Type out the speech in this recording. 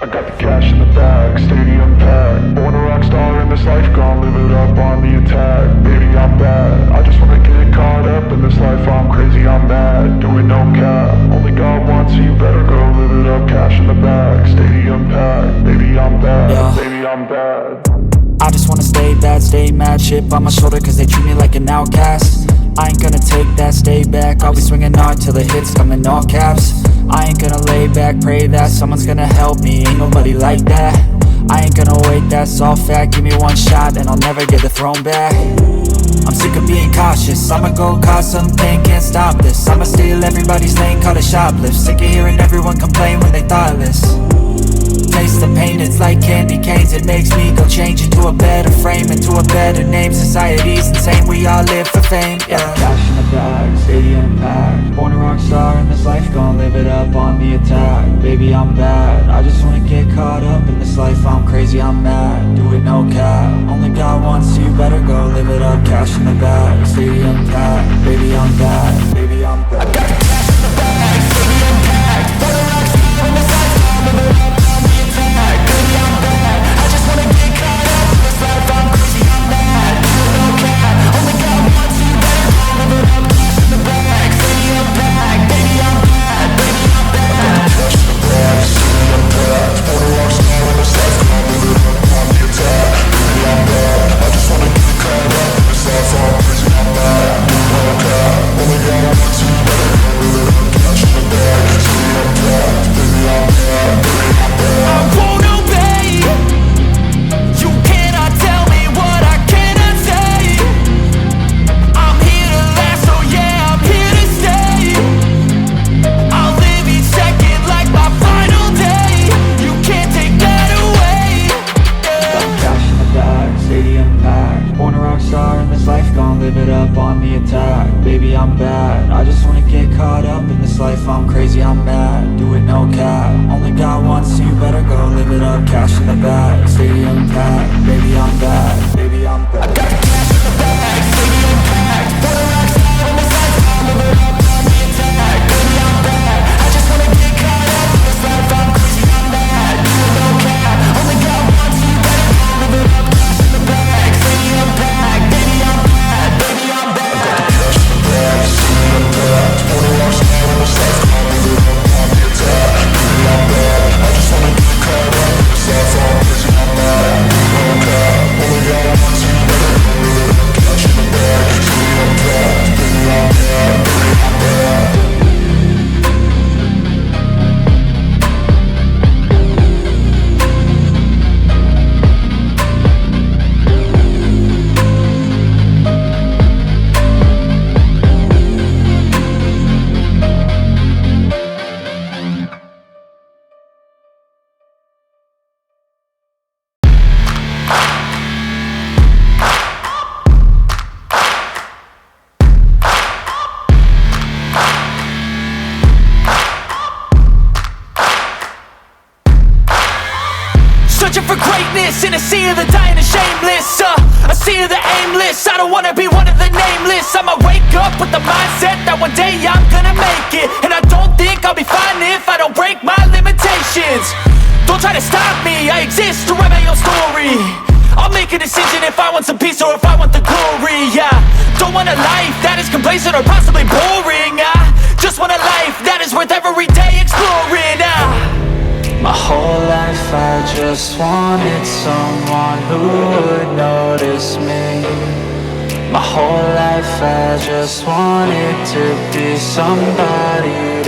I got the cash in the bag, stadium packed. Born a rock star in this life, gon' live it up on the attack. Baby, I'm bad, I just wanna get caught up in this life. I'm crazy, I'm mad, doing no cap. Only God wants, so you better go live it up. Cash in the bag, stadium packed. Baby, I'm bad, Yeah. baby, I'm bad. I just wanna stay bad, stay mad. Chip on my shoulder cause they treat me like an outcast. I ain't gonna take that, stay back. I'll be swinging hard till the hits come in all caps. I ain't gonna lay back, pray that someone's gonna help me. Ain't nobody like that. I ain't gonna wait, that's all fact. Give me one shot and I'll never get the throne back. I'm sick of being cautious, I'ma go cause something, can't stop this. I'ma steal everybody's lane, call it shoplift. Sick of hearing everyone complain when they thoughtless. Taste the pain, it's like candy canes. It makes me go change into a better frame, into a better name. Society's insane, we all live for fame, yeah. Cash in the bag, stadium packed. Born a rock star in this life, gon' live it up on the attack. Baby, I'm bad, I just wanna get caught up in this life. I'm crazy, I'm mad, do it no cap. Only God wants, so you better go live it up. Cash in the bag, stadium packed. Baby, I'm bad, baby, I'm bad. I got the cash in the bag, stadium packed. Born a rock star in this life, gon' live it up. Baby, I'm bad, I just wanna get caught up in this life. I'm crazy, I'm mad, do it no cap. Only God wants, so you better go live it up. Cash in the bag, stadium packed. Baby, I'm bad, baby, I'm bad. Cash in the bag, stadium packed. Born a rock star in this life, gon' live it up on the attack. Baby, I'm bad, I just wanna get caught up in this life. I'm crazy, I'm mad, do it no cap. Only God wants, so you better go live it up. Cash in the bag, stadium packed. Baby, I'm bad, baby, I'm bad. I won't obey. You cannot tell me what I cannot say. I'm here to last, so yeah, I'm here to stay. I'll live each second like my final day. You can't take that away, yeah. Cash in the bag, stadium packed. Born a rock star in this life, gon' live it up on the attack. Baby, I'm bad, I just wanna get caught up in this life. I'm crazy, I'm mad, do it no cap. Only God wants, so you better go live it up. Cash in the bag, stadium packed. Baby, I'm bad, baby, I'm bad. I got the cash in the bag, stadium packed. Born a rock star in this life, gon' live it up on the attack. Baby, I'm bad, I just wanna get caught up in this life. I'm crazy, I'm mad, do it no cap. Only God wants, so you better go live it up. Cash in the bag, stadium packed. Baby, I'm bad, baby, I'm bad. Cash in the bag, stadium packed. Born a rock star in this life, gon' live it up on the attack. Baby, I'm bad, I just wanna get caught up in this life. I'm crazy, I'm mad, do it no cap. Only God wants, so you better go live it up. Cash in the bag, stadium packed. Baby, I'm bad, baby, I'm bad. Searching for greatness in a sea of the dying and shameless, a sea of the aimless. I don't wanna be one of the nameless. I'ma wake up with the mindset that one day I'm gonna make it. And I don't think I'll be fine if I don't break my limitations. Don't try to stop me, I exist to write my own story. I'll make a decision if I want some peace or if I want the glory, yeah. Don't want a life that is complacent or possibly boring. I just want a life that is worth every day exploring. My whole life I just wanted someone who would notice me. My whole life I just wanted to be somebody to